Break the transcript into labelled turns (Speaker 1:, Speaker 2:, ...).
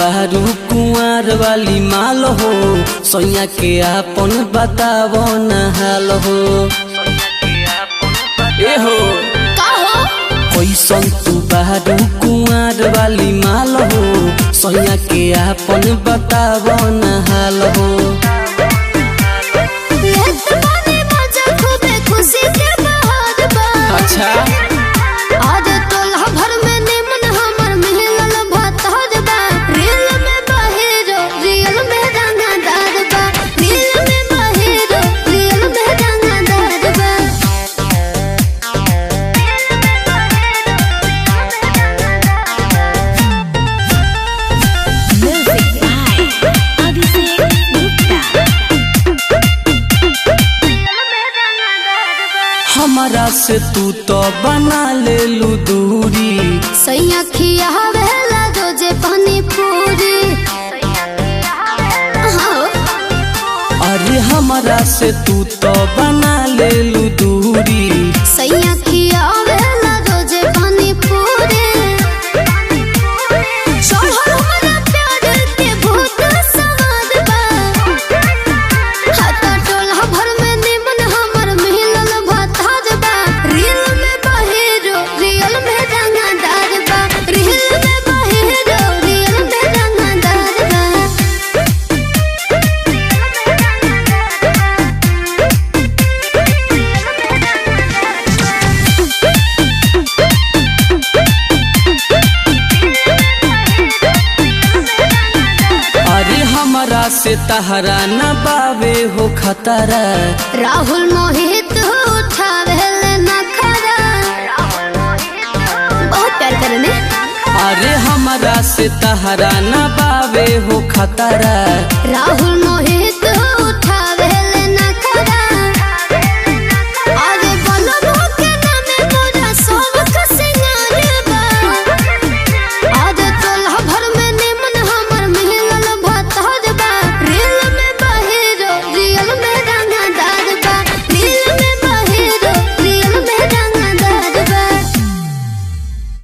Speaker 1: बारू कुंवर वाली माल हो, सैया के आपन बतावो न हाल हो। ए हो कैसन तू बारू कुंवर वाली माल हो, सैया के आपन बतावो न हाल हो। अच्छा हमारा से तू तो बना ले लू दूरी,
Speaker 2: सैया खियावेला रोजे पानी पूरी।
Speaker 1: अरे हमारा से तू तो बना ले लू दूरी,
Speaker 2: सैया खियावेला रोजे पानी पूरी। चढ़ल हमरा प्यार के भूत सवार बा, हाथा टोला भर में निमन हमर मिलल भतार बा। रील में बहेरो रियल में रंगदार बा, रील में बहेरो रियल में रंगदार बा।
Speaker 1: अरे हमारा से तहरा न बावे हो खतरा,
Speaker 2: राहुल मोहित उठावेले नखरा, बहुत प्यार करने।
Speaker 1: अरे हमारा से तहरा न बावे हो खतरा,
Speaker 2: राहुल